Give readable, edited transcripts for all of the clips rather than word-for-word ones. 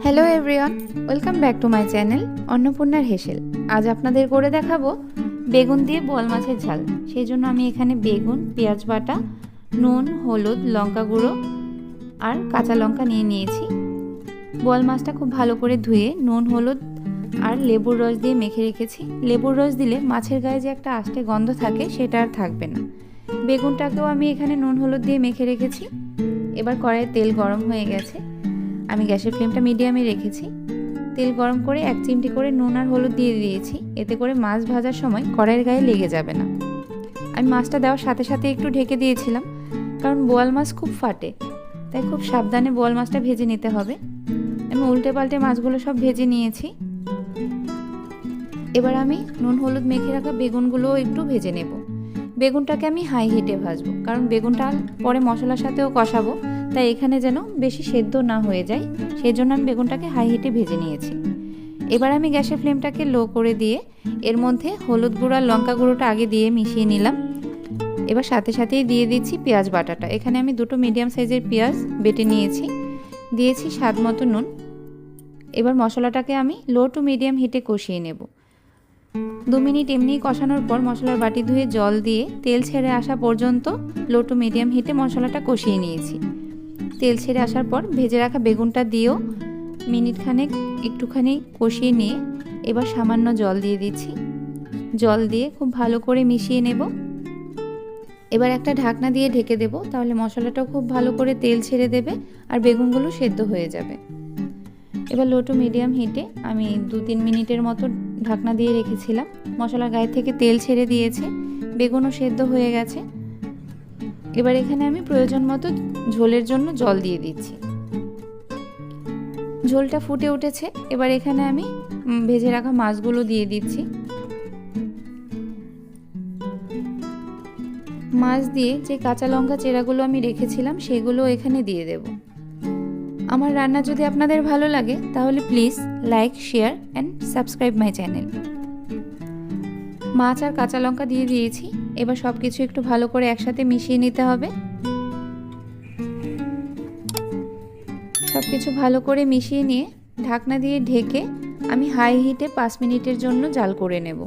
Hello everyone, welcome back to my channel অন্নপূর্ণার হেসেল। আজ আপনাদের করে দেখাবো বেগুন দিয়ে বোয়াল মাছের ঝাল। সেই জন্য আমি এখানে বেগুন, পেঁয়াজ বাটা, নুন, হলুদ, লঙ্কা গুঁড়ো আর কাঁচা লঙ্কা নিয়েছি। বোয়াল মাছটা খুব ভালো করে ধুয়ে নুন, হলুদ আর লেবুর রস দিয়ে মেখে রেখেছি। লেবুর রস দিলে মাছের গায়ে যে একটা আষ্টে গন্ধ থাকে সেটা আর থাকবে না। বেগুনটাকেও আমি এখানে নুন, হলুদ দিয়ে মেখে রেখেছি। এবার কড়াইয়ে তেল গরম হয়ে গেছে। আমি গ্যাসের ফ্লেমটা মিডিয়ামে রেখেছি। তেল গরম করে 1 চিমটি করে নুন আর হলুদ দিয়ে দিয়েছি। এতে করে মাছ ভাজার সময় কড়াইয়ের গায়ে লেগে যাবে না। আমি মাছটা দেওয়ার সাথে সাথে একটু ঢেকে দিয়েছিলাম, কারণ বোয়াল মাছ খুব ফাটে, তাই খুব সাবধানে বোয়াল মাছটা ভেজে নিতে হবে। আমি উল্টে পাল্টে মাছগুলো সব ভেজে নিয়েছি। এবার আমি নুন হলুদ মেখে রাখা বেগুনগুলোও একটু ভেজে নেব। বেগুনটাকে আমি হাই হিটে ভাজবো, কারণ বেগুনটা পরে মশলার সাথেও কষাবো, তাই এখানে যেন বেশি সেদ্ধ না হয়ে যায়, সেই জন্য আমি বেগুনটাকে হাই হিটে ভেজে নিয়েছি। এবার আমি গ্যাসের ফ্লেমটাকে লো করে দিয়ে এর মধ্যে হলুদ গুঁড়ো আর লঙ্কা গুঁড়োটা আগে দিয়ে মিশিয়ে নিলাম। এবার সাথে সাথেই দিয়ে দিচ্ছি পেঁয়াজ বাটাটা। এখানে আমি 2টো মিডিয়াম সাইজের পেঁয়াজ বেটে নিয়েছি, দিয়েছি স্বাদ মতো নুন। এবার মশলাটাকে আমি লো টু মিডিয়াম হিটে কষিয়ে নেব। 2 মিনিট এমনি কষানোর পর মশলার বাটি ধুয়ে জল দিয়ে তেল ছেড়ে আসা পর্যন্ত লো টু মিডিয়াম হিটে মশলাটা কষিয়ে নিয়েছি। তেল ছেড়ে আসার পর ভেজে রাখা বেগুনটা দিয়েও মিনিট খানেক একটুখানি কষিয়ে নিয়ে এবার সামান্য জল দিয়ে দিচ্ছি। জল দিয়ে খুব ভালো করে মিশিয়ে নেব। এবার একটা ঢাকনা দিয়ে ঢেকে দেব, তাহলে মশলাটাও খুব ভালো করে তেল ছেড়ে দেবে আর বেগুনগুলো সেদ্ধ হয়ে যাবে। এবার লো টু মিডিয়াম হিটে আমি 2-3 মিনিটের মতো ঢাকনা দিয়ে রেখেছিলাম। মশলার গায়ে থেকে তেল ছেড়ে দিয়েছে, বেগুনও সেদ্ধ হয়ে গেছে। এবার এখানে আমি প্রয়োজন মতো ঝোলের জন্য জল দিয়ে দিচ্ছি। ঝোলটা ফুটে উঠেছে। এবার এখানে আমি ভেজে রাখা মাছগুলো দিয়ে দিচ্ছি। মাছ দিয়ে যে কাঁচা লঙ্কা চেরাগুলো আমি রেখেছিলাম সেগুলো এখানে দিয়ে দেব। আমার রান্না যদি আপনাদের ভালো লাগে তাহলে please like, share and subscribe my channel. মাছ আর কাঁচা লঙ্কা দিয়ে দিয়েছি। এবার সব কিছু একটু ভালো করে একসাথে মিশিয়ে নিতে হবে। সব কিছু ভালো করে মিশিয়ে নিয়ে ঢাকনা দিয়ে ঢেকে আমি হাই হিটে 5 মিনিটের জন্য জাল করে নেব।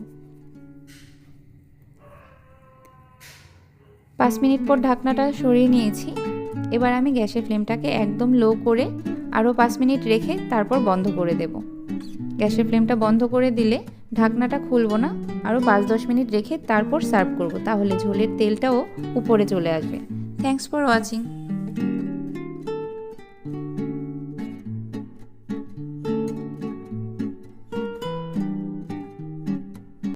5 মিনিট পর ঢাকনাটা সরিয়ে নিয়েছি। এবার আমি গ্যাসের ফ্লেমটাকে একদম লো করে আরও 5 মিনিট রেখে তারপর বন্ধ করে দেব। গ্যাসের ফ্লেমটা বন্ধ করে দিলে ঢাকনাটা খুলবো না, আরও 5-10 মিনিট রেখে তারপর সার্ভ করব, তাহলে ঝোলের তেলটাও উপরে চলে আসবে। Thanks for watching.